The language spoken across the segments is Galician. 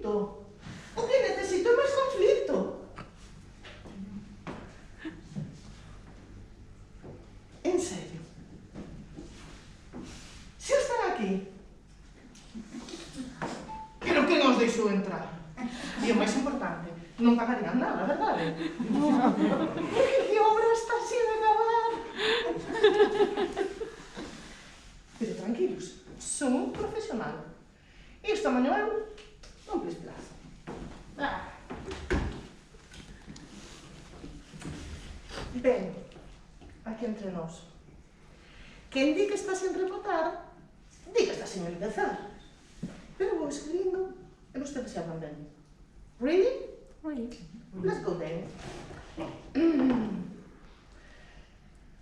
conflito. O que necesito é máis conflito. En serio. Se están aquí, pero que nos deixou entrar. E o máis importante, non pagarían nada, verdade? Porque que obra está sin acabar. Pero tranquilos, son un profesional. Isto Manuel non desplaza. Ben, aquí entre nós. Quen di que está sen rebotar, di que está sen empezar. Pero vou escribindo e vostedes se hablan ben. Ready? Ready. Let's go then.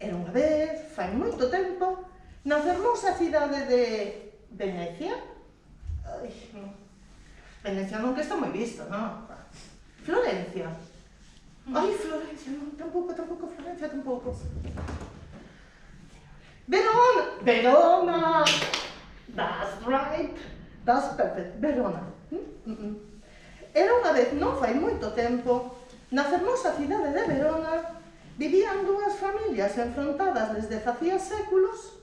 Era unha vez, fai moito tempo, na fermosa cidade de Venecia. Ai, Venecia non que está moi vista, non? Florencia. Ai, Florencia, non, tampouco, Florencia tampouco. Verona! That's right! That's perfect, Verona. Era unha vez, non fai moito tempo, na fermosa cidade de Verona, vivían dúas familias enfrontadas desde facía séculos.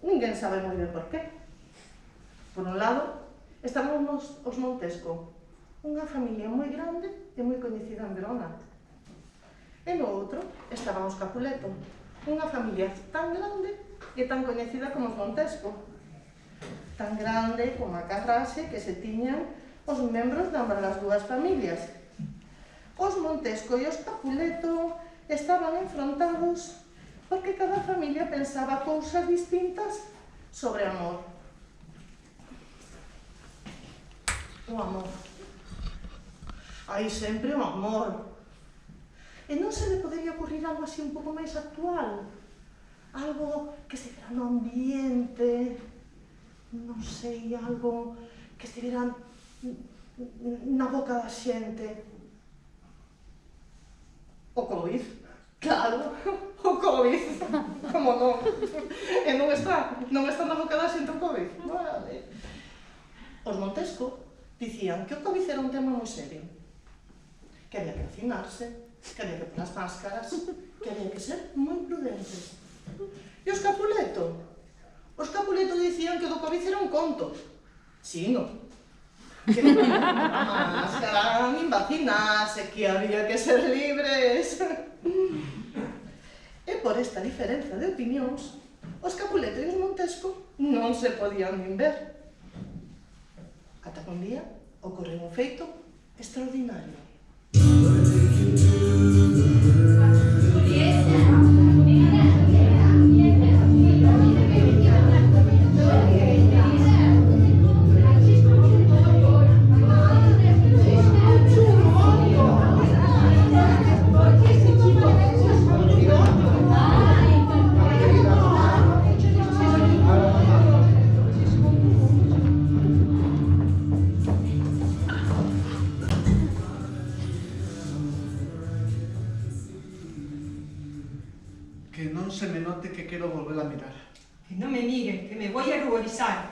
Ninguén sabe moi ben por qué. Por un lado, estaban os Montesco, unha familia moi grande e moi coñecida en Verona. E no outro estaban os Capuleto, unha familia tan grande e tan coñecida como os Montesco. Tan grande como a carrase que se tiñan os membros de ambas as dúas familias. Os Montesco e os Capuleto estaban enfrontados porque cada familia pensaba cousas distintas sobre amor. O amor. Hai sempre o amor. E non se me podería ocurrir algo así un pouco máis actual? Algo que estivera no ambiente, non sei, algo que estivera na boca da xente. O Covid, claro, o Covid, como non? E non está na boca da xente o Covid, vale. Os Montesco dicían que o Covid era un tema moi serio, que había que vacinarse, que había que poner as máscaras, que había que ser moi prudentes. E os Capuleto? Os Capuleto dicían que do Covid era un conto. Chino. Que non había que poner a máscara, nin vacinarse, que había que ser libres. E por esta diferenza de opinións, os Capuleto e os Montesco non se podían nin ver. Ata que un día ocorreu un feito extraordinario. Que non se me note que quero volver a mirar. Que no me mire, que me voy a ruborizar.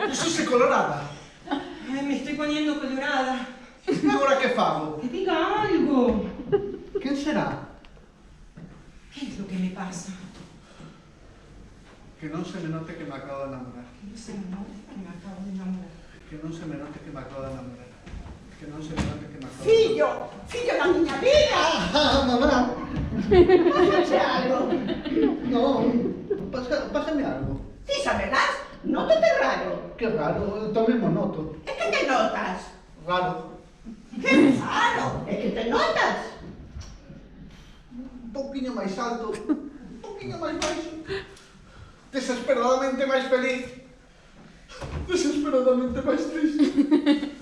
Pusose colorada. Ay, me estoy poniendo colorada. E agora que fago? Que diga algo. Quen será? ¿Qué es lo que me pasa? Que non se me note que me acabo de enamorar. Que no se me note que me acabo de enamorar. Que non se me note que me acabo de enamorar. Que non se me note que me acabo de Fillo da miña vida! mamá! Pásate algo. Non, pásame algo. Ti saberás, nótate raro. Que raro, eu tamén mo noto. É que te notas. Raro. Que raro, é que te notas. Un pouquiño máis alto, un pouquiño máis baixo. Desesperadamente máis feliz. Desesperadamente máis triste.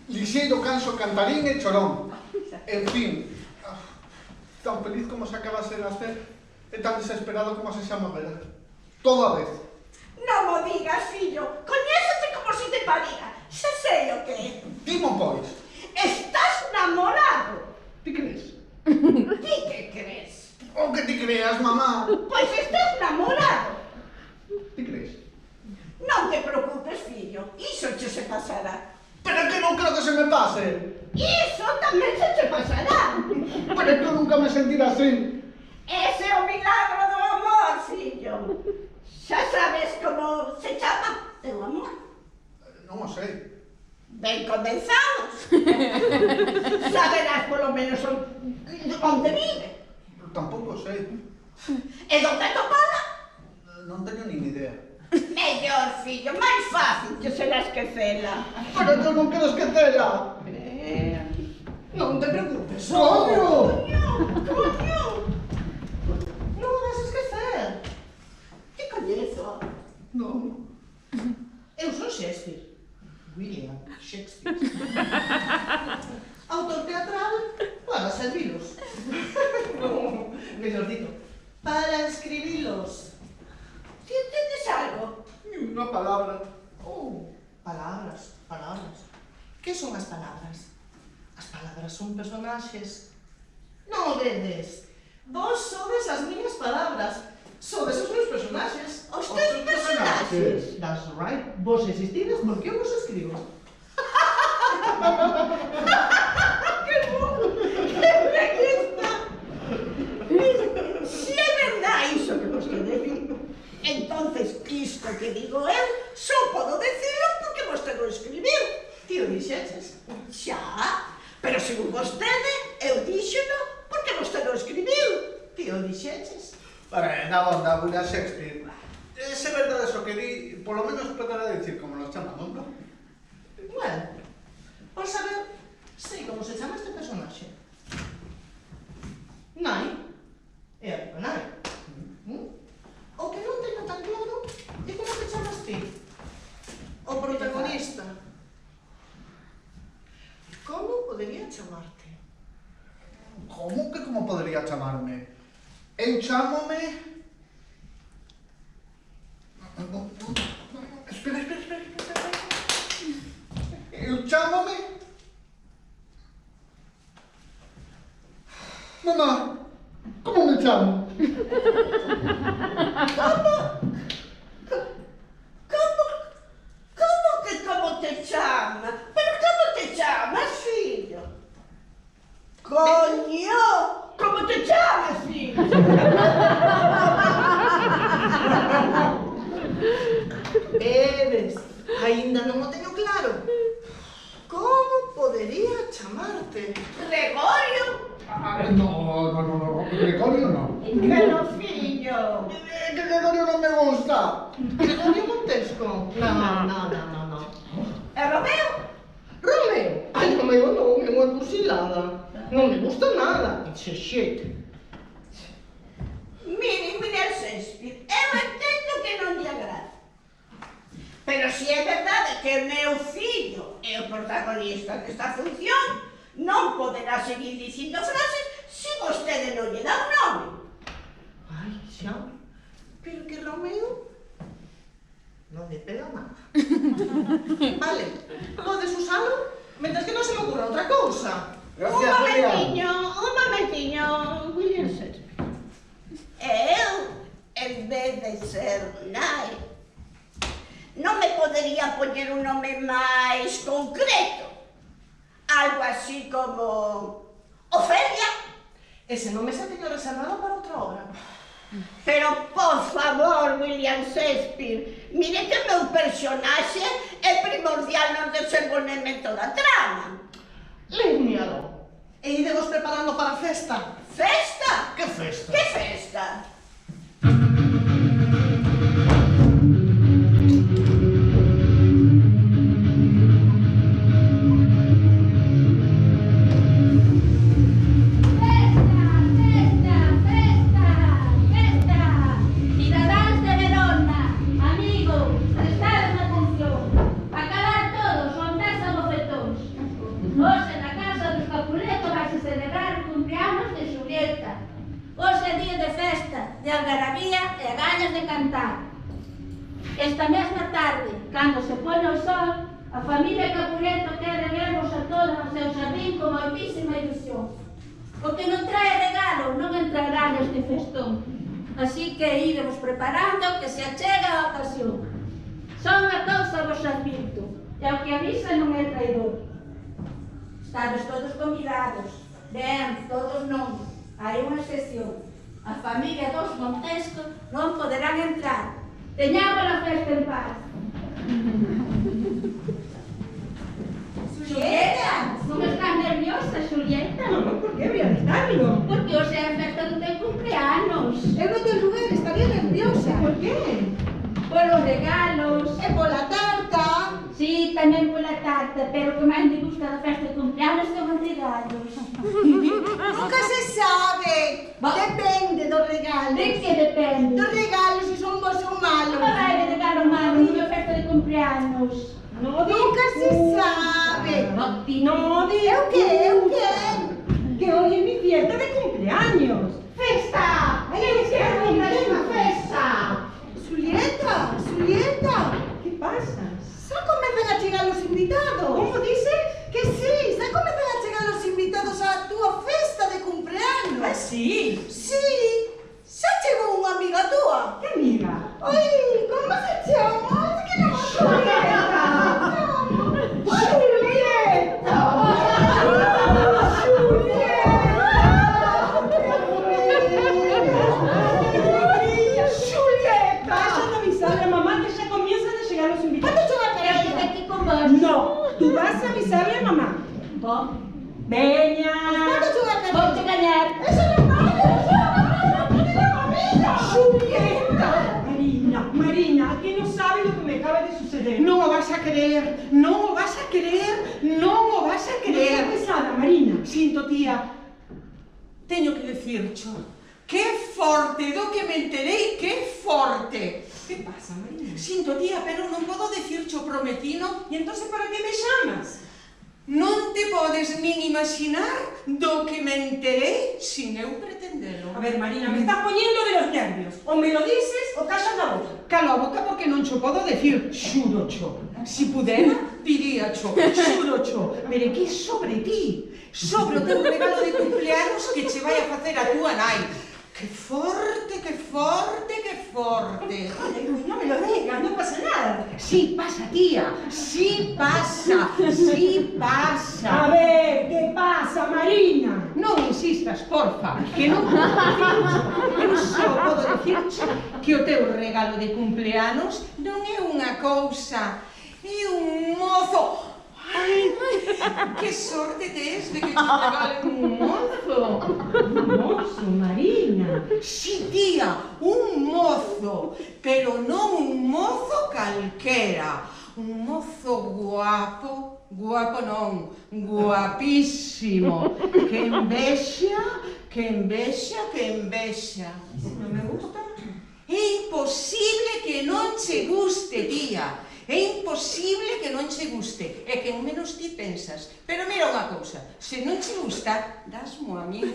Lixeiro, canso, cantarín e chorón. En fin, tan feliz como se acabase de nacer e tan desesperado como se xa morrera. Todo a vez. Non mo digas, fillo. Coñécete como se te pariga. Xa sei o que é. Dimo, pois. Estás namorado. Ti crees? Ti que crees? O que ti creas, mamá? Pois estás namorado. Ti crees? Non te preocupes, fillo, iso che se pasará. Pero que non creo que se me pase. Iso tamén se te pasará. Pero que eu nunca me sentirá así. Ese é o milagro do amor, fillo. Xa sabes como se chama teu amor. Non o sei. Ben condensados. Saberás polo menos onde vive. Tampouco sei. E onde topada? Non teño nin idea. Mellor, fillo, máis fácil que será esquecela. Pero eu non quero esquecela. Non te preocupes. Coño! Coño! Non o vas a esquecer. Que coñezo? Non. Eu son Shakespeare. William Shakespeare. Autor teatral para servilos. No, mellor dito, para escribilos. Ti entendes algo? Nin unha palabra. Palabras. Que son as palabras? As palabras son personaxes. Non o vedes? Vos sodes as miñas palabras. Sodes os meus personaxes. Os teus personaxes? That's right. Vos existides porque eu vos escribo. ¡Qué bueno! ¡Qué belleza! Si é verdade iso que vostede di, entonces isto que digo eu só podo dicilo porque vostede o escribiu. Tío, dixeches? Xa, pero según vostede, eu díxeno porque vostede o escribiu. Tío, dixeches? Na onda, William Shakespeare. Se é verdade eso que di, polo menos poderá dicir como nos chamamos, non? Bueno, por saber, sei como se chama este personaxe. Nai. É a tua nai. O que non teño tan claro é como te chamas ti. O protagonista. Como podería chamarte? Como que como podería chamarme? Eu chámome... Espera. Eu chámome... Mamá, como me chamo? Como te chama? Pero como te chamas, fillo? Coño! Como te chamas, fillo? Eres, aínda non o teño claro. Como podería chamarte? Gregorio? No, Gregorio no. Que no, fillo? Que Gregorio non me gusta. Gregorio Montesco? No. E Romeo? Romeo? Ai, Romeo non, é unha fusilada. Non me gusta nada. It's a shit. Mire, William Shakespeare, eu entendo que non lle agrada. Pero si é verdade que o meu fillo é o protagonista desta función, non poderá seguir dicindo frases se vostede non lle dá un nome. Ai, xa. Pero que Romeo non lle pega nada. Vale, podes usalo mentre que non se me ocurra outra cousa. Gracias, William. Un momentiño, William Shakespeare. Eu, en vez de ser nai, non me podería poñer un nome máis concreto. Algo así como Ofelia. Ese nome xa teño reservado para outra obra. Pero, por favor, William Shakespeare, mire que o meu personaxe é primordial no desenvolvemento da trama. Leave me alone. E idevos preparando para a festa. Festa? Que festa? Que festa? Esta mesma tarde, cando se pone o sol, a familia Capuleto quere vervos a todos no seu xardín con moitísima ilusión. O que non trae regalo non entrará neste festón. Así que ídemos preparando que se achega a ocasión. moito. E o que avisa non é traidor. Estades todos convidados. Ben, todos non. Hai unha excepción. A familia dos Montesco non poderán entrar. Teñamos a festa en paz. Xulieta, non estás nerviosa, Xulieta? No, ¿por qué voy a estarlo? Porque hoxe é a festa do teu cumpleanos. Eu no teu lugar estaría nerviosa. ¿Por qué? Por os regalos. E pola tarta. Sí, tamén pola tarta, pero o que máis me gusta da festa de cumpleanos son os regalos. Nunca se sabe. Depende do regalo. De que depende? Dos regalos, se son bons ou malos. Como vai de regalo malo nunha festa de cumpleanos? No, Nunca se sabe. No, Eu que? que hoy es mi fiesta de cumpleaños. Festa! ¡Ay, qué unha festa! Xulieta, ¿Qué pasa? xa comezan a chegar os invitados. ¿Cómo dices? Que sí, xa comezan a chegar os invitados á túa festa de cumpleanos. Ah, sí. Sí, xa chegou unha amiga túa. ¿Qué amiga? Ai, como se chama? Es que non me Vayan a avisarle a mamá que ya comienzan a llegar los invitados. Eu que aquí con vos. No, tú vas a avisarle a mamá. Bom, Veña. vou te gañar. Marina, que no sabe lo que me acaba de suceder. No lo vas a creer, no lo vas a creer, no lo vas a creer. No pesada, Marina. Sinto, tía, teño que decircho. Que forte, do que me enterei, que forte. ¿Qué pasa, Marina? Sinto, tía, pero non podo decircho prometino. ¿Y entonces para qué me llamas? Non te podes nin imaginar do que me enterei sin eu pretendelo. A ver, Marina, me estás poniendo de los nervios. O me lo dices o callas la boca. Calo a boca porque non cho podo decir, xurocho. Si pudera, diríacho, xurocho. Pero que sobre ti, sobre o teu regalo de cumpleanos que che vai a facer a túa nai. Que forte, que forte, que forte. Ay, no me lo digas, no pasa nada. Sí pasa, tía, sí pasa, sí pasa. A ver, ¿qué pasa, Marina? Non insistas, porfa, que non podo dicircho. Eu só podo dicirche que o teu regalo de cumpleanos non é unha cousa, é un mozo. Ai, que sorte tes de que te regalen un mozo. Un mozo, Marina. Sí, tía, un mozo, pero non un mozo calquera. Un mozo guapo, guapo non, guapísimo. Que envexa, que envexa, que envexa. No me gusta. É imposible que non che guste, tía. É imposible que non che guste. É que en menos ti pensas. Pero mira unha cousa, se non che gusta, dasmo a mí.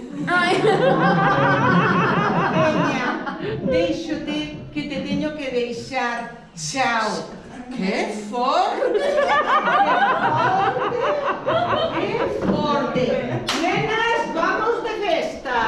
Veña, deixote que te teño que deixar. Chao. Que forte! Que forte! Nenas, vamos de festa!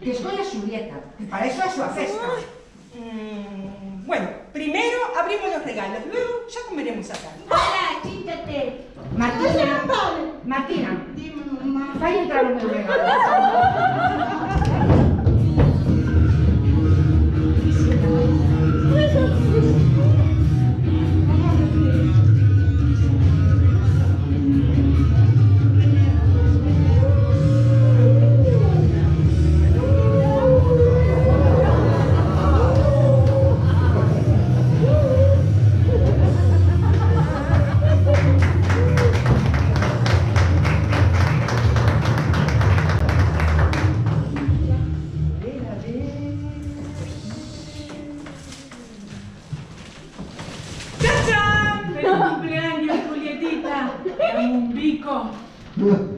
Que escolla Xulieta, que para eso é a súa festa. Bueno, primero abrimos los regalos, luego ya comeremos acá. Hola, chíchate. Martina, Dime, mamá. fai entrar o meu regalo. Cumpleaños, Julietita. Dame un bico. ¡No!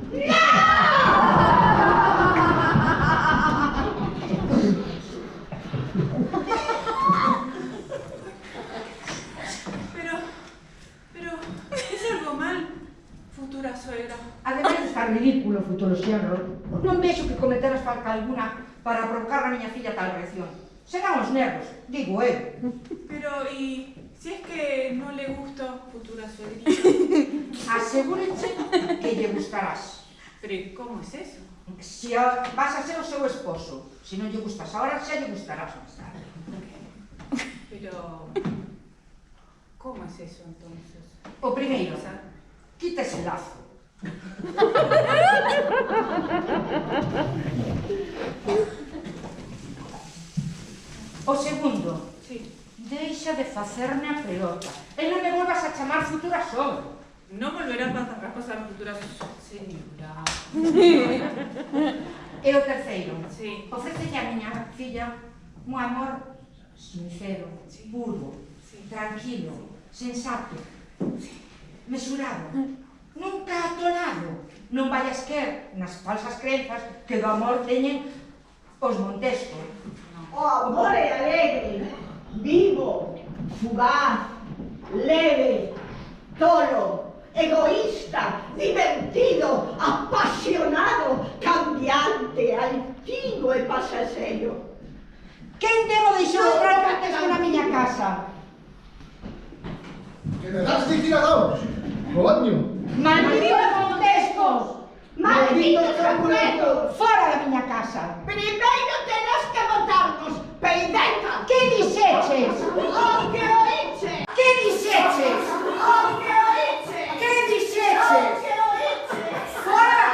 ridículo, futuro xenro. Non vexo que cometeras falta alguna para provocar a miña filla tal reacción. Serán os nervos, digo eu. Pero, ¿y si es que no le gusto, futura suegrita? Asegúrense que lle gustarás. Pero, ¿y cómo es eso? Si vas a ser o seu esposo, se non lle gustas ahora, xa lle gustarás máis tarde. Pero, ¿cómo es eso entonces? O primeiro, quita ese lazo. O segundo, Sí. deixa de facerme a pelota e non me volvas a chamar futura sogra. No volverá a pasar futura señora. E o terceiro, Sí. ofrécelle a miña filla un amor sincero, puro, Sí. tranquilo, sensato, mesurado, nunca atolado. Non vayas quer nas falsas crenzas que do amor teñen os Montesco. O amor é alegre, vivo, fugaz, leve, tolo, egoísta, divertido, apasionado, cambiante, altivo e pasaxeiro. Quen debo deixou entrar Montesco na miña casa? Que me das dicir a todos. Coño. ¡Malditos Montescos! Malditos Capuletos! Fora da miña casa! Primeiro terás que botarnos, peideca! Que dixeches? O que oíche! Que dixeches? O que oíche! Que O dixeches? que oíche! Fora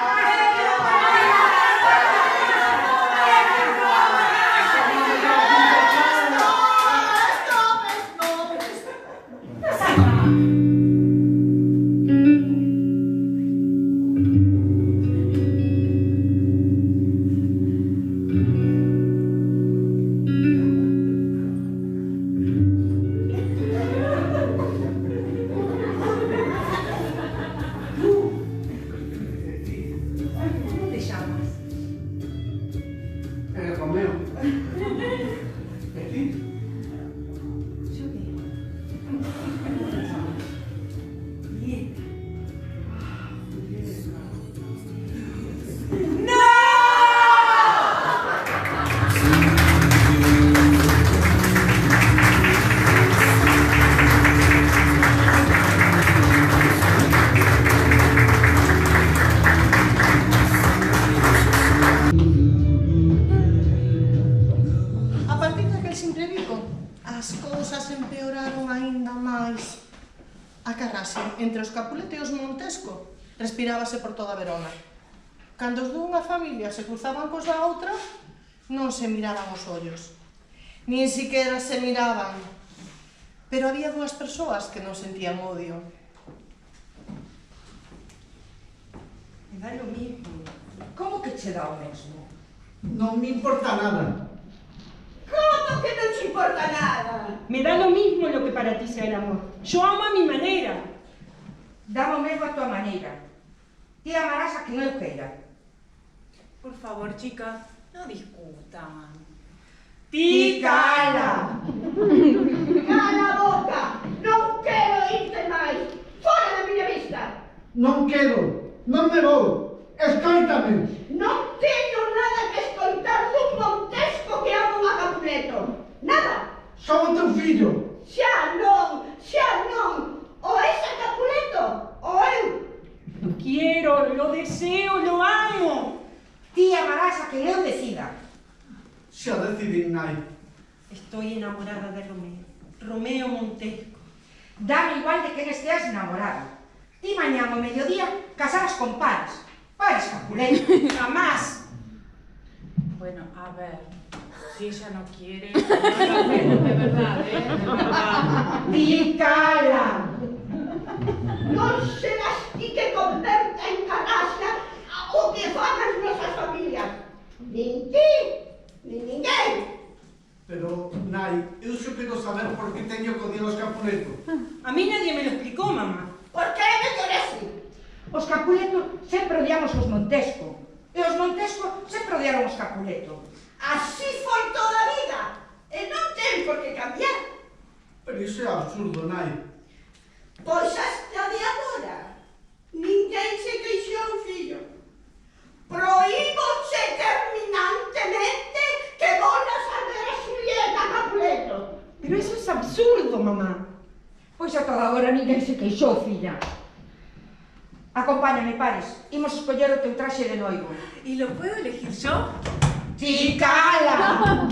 da Romeo. E ti? A partir daquel simple bico, as cousas empeoraron aínda máis. A carrase entre os Capuleto e os Montesco respirábase por toda Verona. Cando os dunha familia se cruzaban cos da outra, non se miraban os ollos. Nin siquera se miraban. Pero había dúas persoas que non sentían odio. Me dá lo mismo. Como que che dá o mesmo? Non me importa nada. Como que non te importa nada? Me da lo mismo lo que para ti sea el amor. Yo amo a mi manera. Dá o mesmo a tua maneira. Ti amarás a quen eu queira. Por favor, chicas, no discutan. Ti cala! Cala a boca! Non quero irte máis! Fora da miña vista! Non quero. Non me vou. Escoítame. Non teño nada que escoitar dun Montesco que ama a Capuleto! Nada! Son o teu fillo. Xa non! Xa non! O ese Capuleto! O eu! Lo quiero, lo deseo, lo amo. Ti amarás a quen eu decida. Xa decidín, nai. Estoy enamorada de Romeo. Romeo Montesco. Dame igual de quen esteas enamorado. Ti mañá ao mediodía casarás con Pares. Pares Capuleto. Jamás. Bueno, a ver, si ella no quiere, no lo hacemos, de verdad, ¿eh? De verdad. Ti cala! Non serás ti que converta en canalla o que fan as nosas familias! Nin ti, nin ninguén! Pero, nai, eu xo quero saber por que teño que odiar os Capuleto. A mí nadie me lo explicó, mamá. Por que é mellor así? Os Capuleto sempre odiamos os Montesco. E os Montesco sempre odiaron os Capuleto. Así foi toda a vida! E non ten por que cambiar! Pero iso é absurdo, nai. Pois hasta de agora, ninguén se queixou, fillo. mamá. Pois a toda hora ninguén se queixou, filla. Acompáñame, Paris. Imos escoller o teu traxe de noivo. ¿Y lo puedo elegir yo? ¡Ti cala!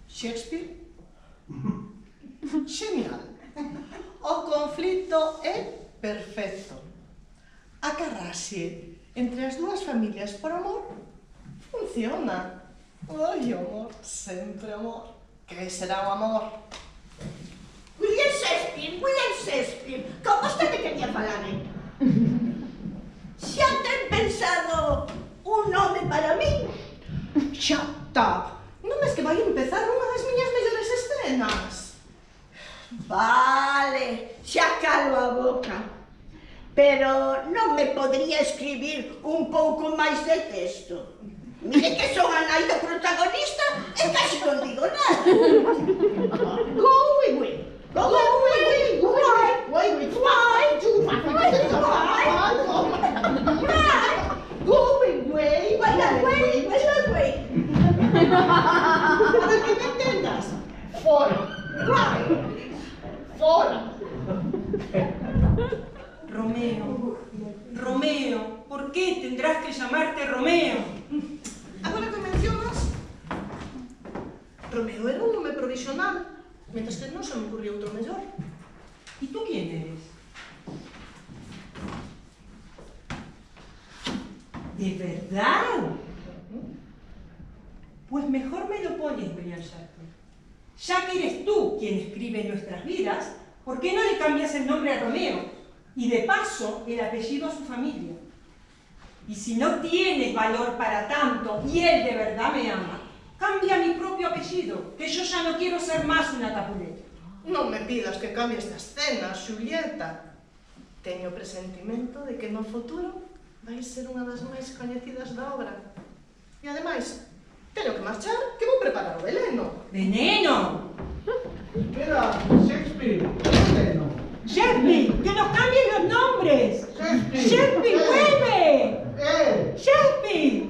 Shakespeare? Genial. O conflito é perfecto. A carraxe entre as dúas familias por amor funciona. Oi, amor, sempre amor. Que será o amor? William Shakespeare, como vostede quería falar, Xa ten pensado un nome para min? Shut up! Non ves que vai empezar unha das miñas mellores escenas? Vale, xa calo a boca. Pero non me podría escribir un pouco máis de texto. Mire que son a nai do protagonista e casi non digo nada. Go away, go away, go away, fly to fly, go away, Para que me entendas, fora, fly, fora. Romeo, ¿por qué tendrás que llamarte Romeo? Agora que mencionas, Romeo era un nome provisional, mentres que non se me ocurriu outro mellor. ¿Y tú quién eres? ¿De verdad? Pues mejor me lo pones, William Shakespeare. Ya que eres tú quien escribe nuestras vidas, ¿por qué no le cambias el nombre a Romeo? Y de paso, el apellido a su familia. Y si no tienes valor para tanto, y él de verdad me ama, cambia mi propio apellido, que yo ya no quiero ser más una Capulet. Non me pidas que cambie esta escena, Xulieta. Teño presentimento de que no futuro vai ser unha das máis coñecidas da obra. E ademais, teño que marchar, que vou preparar o veleno. ¡Veneno! Espera, Shakespeare, ¿qué no? Shakespeare, que nos cambien los nombres. Shakespeare, Shakespeare, vuelve. Shakespeare.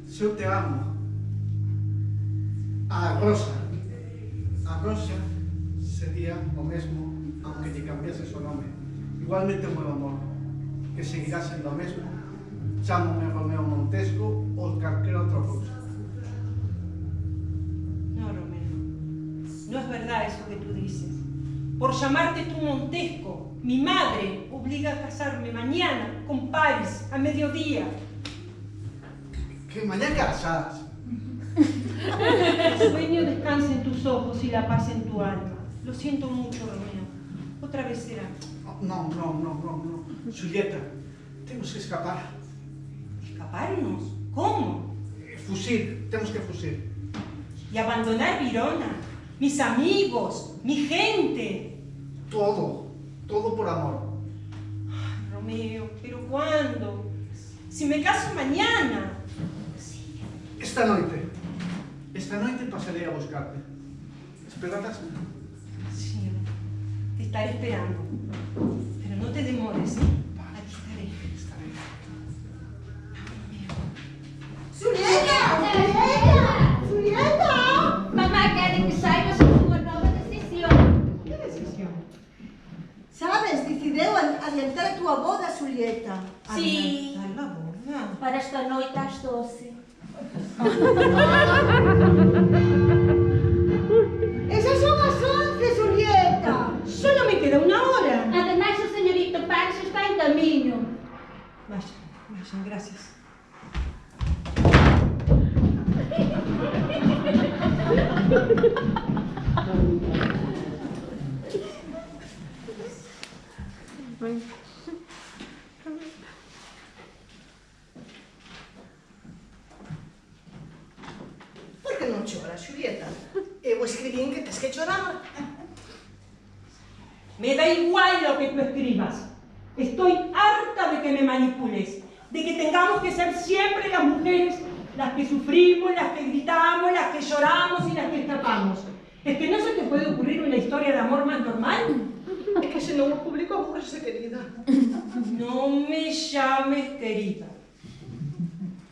Se eu te amo. A Rosa sería o mesmo, aunque lle cambiases o nome. Igualmente o meu amor, que seguirá sendo o mesmo. Chámome Romeo Montesco ou calquera outra cousa. No, Romeo, no es verdad eso que tú dices. Por llamarte tú Montesco, mi madre obliga a casarme mañana con Paris a mediodía. Que mañana casas. El sueño descansa en tus ojos y la paz en tu alma. Lo siento mucho, Romeo. Otra vez será. No. Julieta, temos que escapar. ¿Escaparnos? ¿Cómo? Fugir, temos que fugir. Y abandonar Virona, mis amigos, mi gente. Todo por amor. Ay, Romeo, ¿pero cuándo? Si me caso mañana. Esta noite pasaré a buscarte. ¿Esperarásme? Sí, te estaré esperando. Pero no te demores, ¿eh? Aquí estaré. ¡Julieta! Mamá quere que saibas a súa nova decisión. ¿Qué decisión? Sabes, decideu adiantar a túa boda, Julieta. Sí, Adiantar la boda. para esta noite ás 12. Esas son as 11, Julieta. Solo me queda una hora. Ademais, o señorito Paris está en camiño. Vayan, gracias. igual lo que tú escribas. Estoy harta de que me manipules, de que tengamos que ser siempre las mujeres las que sufrimos, las que gritamos, las que lloramos y las que escapamos. ¿Es que no se te puede ocurrir una historia de amor más normal? É que se non o publico, aburrese, querida. No me llames querida.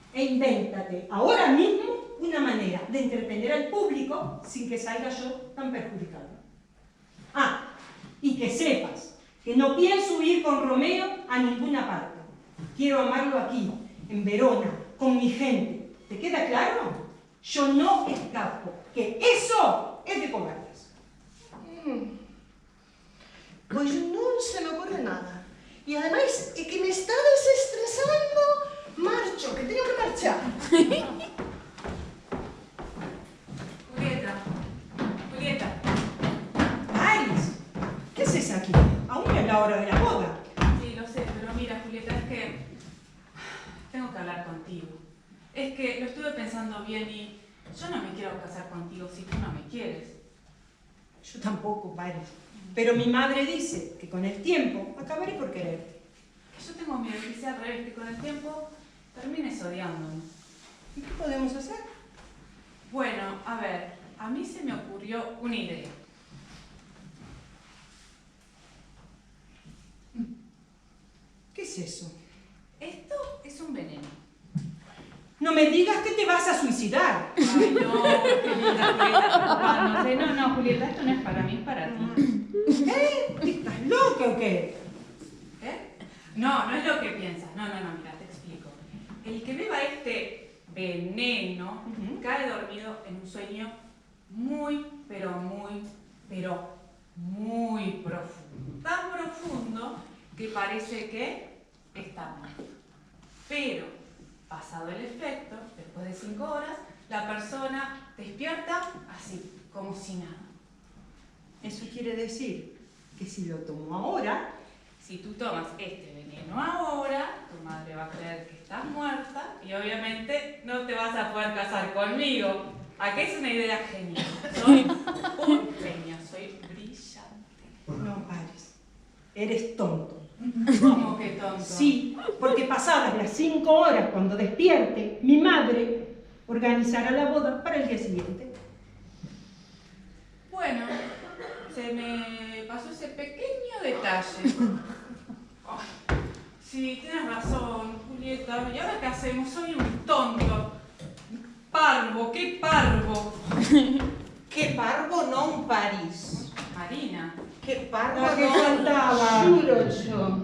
E invéntate ahora mismo una manera de entretener al público sin que salga yo tan perjudicada. Ah, y que sepas que no pienso ir con Romeo a ninguna parte. Quiero amarlo aquí, en Verona, con mi gente. ¿Te queda claro? Yo no escapo, que eso es de cobardes. Pois non se me ocurre nada. E ademais, é que me está desestresando. Marcho, que teño que marchar. Julieta. Paris, ¿qué haces aquí? Aún es la hora de la boda. Sí, lo sé, pero mira, Julieta, es que tengo que hablar contigo. Es que lo estuve pensando bien y yo no me quiero casar contigo si tú no me quieres. Yo tampoco, Paris. Pero mi madre dice que con el tiempo acabaré por quererte. Yo tengo miedo que sea al revés, que con el tiempo termines odiándome. ¿Y qué podemos hacer? Bueno, a ver, a mí se me ocurrió una idea. ¿Qué es eso? Esto es un veneno. No me digas que te vas a suicidar. Ay, no, querida Julieta. No sé, no, Julieta, esto no es para mí, es para ti. ¿Estás loca o qué? ¿Eh? No, no es lo que piensas. No, mira, te explico. El que beba este veneno cae dormido en un sueño muy profundo. Tan profundo que parece que está muerto. Pero, pasado el efecto, después de 5 horas, la persona despierta así, como si nada. Eso quiere decir que si lo tomo ahora, Si tú tomas este veneno ahora, tu madre va a creer que estás muerta y obviamente no te vas a poder casar conmigo. ¿A qué es una idea genial? Soy un genio, soy brillante. no pares. Eres tonto. ¿Cómo que tonto? Sí, porque pasadas las 5 horas, cuando despierte, mi madre organizará la boda para el día siguiente. Bueno, se me pasó ese pequeño detalle. Ay, sí, tienes razón, Julieta. ¿Y ahora qué hacemos? Soy un tonto. Parvo, qué parvo. Que parvo non París. Marina. Que parvo A que non faltaba. Xurocho.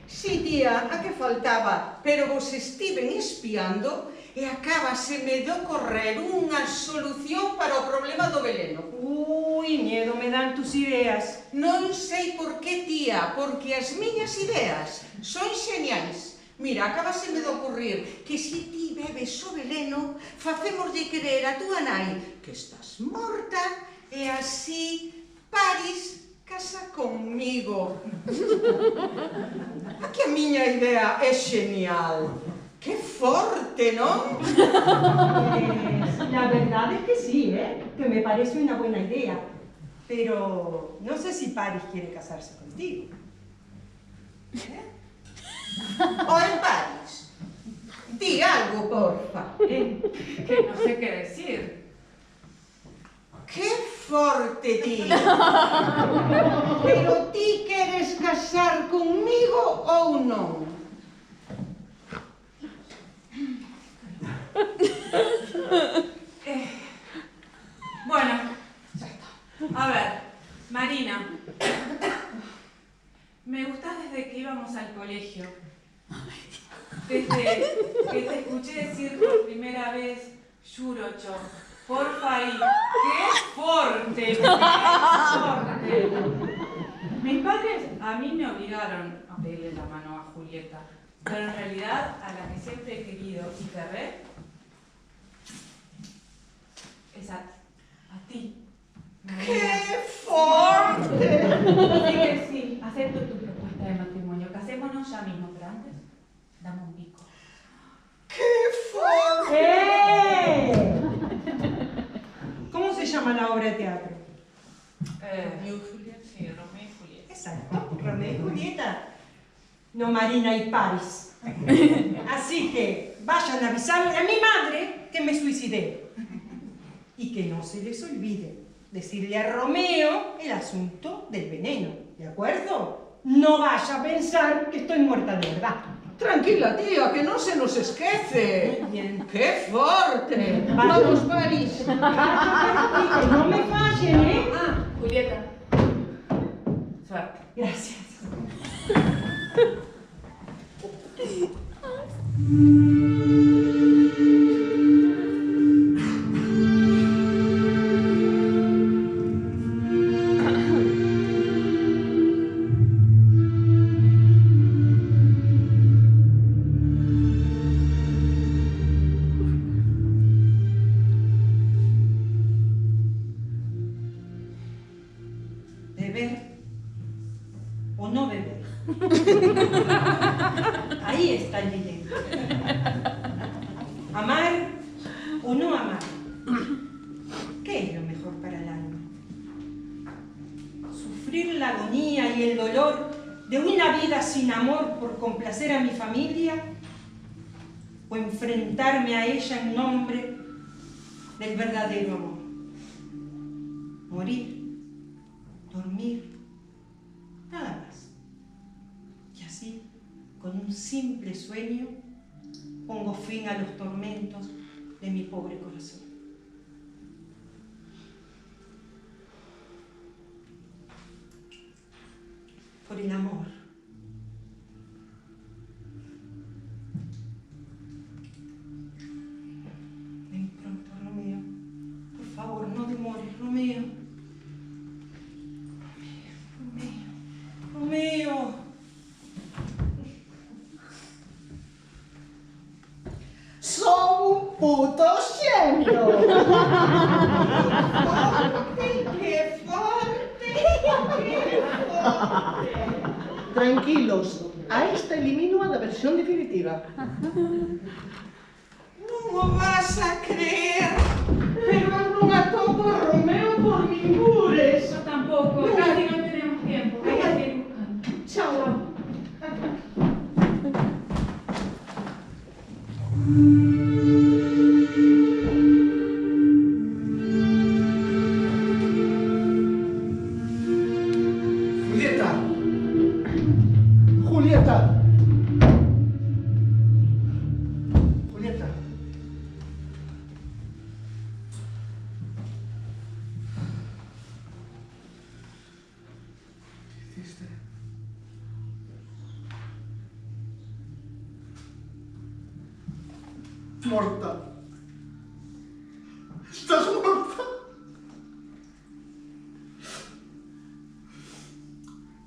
Sí, tía, a que faltaba, pero vos estiven espiando e acabaseme de ocorrer unha solución para o problema do veleno. Uy, miedo me dan tus ideas. Non sei por qué, tía, porque as miñas ideas son xeniais. Mira, acabaseme de ocurrir que se ti bebes o veleno, facémoslle querer a túa nai que estás morta e así París casa conmigo. Que a miña idea é xenial. Que forte, non? La verdad es que sí, ¿eh? Que me parece una buena idea. Pero no sé si Paris quiere casarse contigo. Oe, París, di algo, porfa. Que no sé qué decir. Que forte, tía. Pero ti queres casar conmigo ou non? Bueno, ya está. A ver, Marina. Me gustás desde que íbamos al colegio. Desde que te escuché decir por primera vez, Xurocho, porfa ahí. ¡Qué fuerte! ¡Qué fuerte! Mis padres a mí me obligaron a pedirle la mano a Julieta, pero en realidad a la que siempre he querido y querré es a ti. ¡Qué fuerte! Así que sí, acepto tu propuesta de matrimonio. Casémonos ya mismo, pero antes, dame un pico. ¡Qué fuerte! ¡Eh! ¿Cómo se llama la obra de teatro? Romeo y Julieta. Sí, Romeo Exacto, Romeo y Julieta. No Marina y París. Así que vayan a avisarle a mi madre que me suicidé. Y que no se les olvide decirle a Romeo el asunto del veneno, ¿de acuerdo? No vaya a pensar que estoy muerta de verdad. Tranquila, tía, que no se nos esquece. Muy bien. ¡Qué fuerte! Vaya. Vamos, París. Que no me fallen, ¿eh? Ah, Julieta. Suerte. Gracias. Beber o no beber. Ahí está el dilema. Amar o no amar. ¿Qué es lo mejor para el alma? ¿Sufrir la agonía y el dolor de una vida sin amor por complacer a mi familia? ¿O enfrentarme a ella en nombre del verdadero amor? Morir, dormir, nada más. Y así, con un simple sueño, pongo fin a los tormentos de mi pobre corazón. Por el amor. Ven pronto, Romeo. Por favor, no demores, Romeo. Romeo. Son un puto genio. ¡Qué fuerte! ¡Qué fuerte! Tranquilos, a esta elimino a la versión definitiva. Non vas a creer, pero non atopo a Romeo por ningures. Yo tampoco, casi no tenemos tiempo. Hay que seguir buscando. Chao. Julieta. Julieta. Julieta. ¿Qué hiciste? Morta. Estás morta.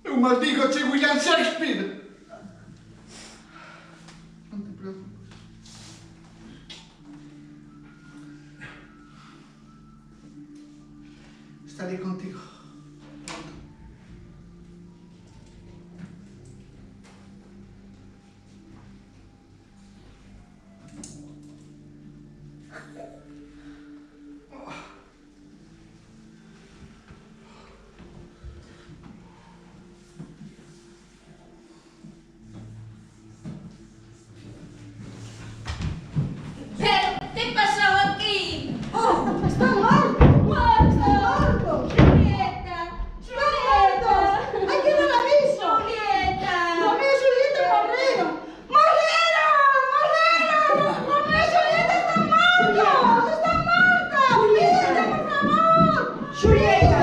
Eu maldigo che William Shakespeare. Non te preocupes. Estaré contigo. ¿Pero qué pasó aquí? ¡Oh! ¡Está muerto! ¡Muerto! Julieta, Julieta. ¡Hay que dar aviso! Julieta. ¡Romeo y Julieta morreron! ¡Morreron! ¡Romeo y Julieta están muertos! ¡Están muertos! ¡Julieta, por favor! Julieta.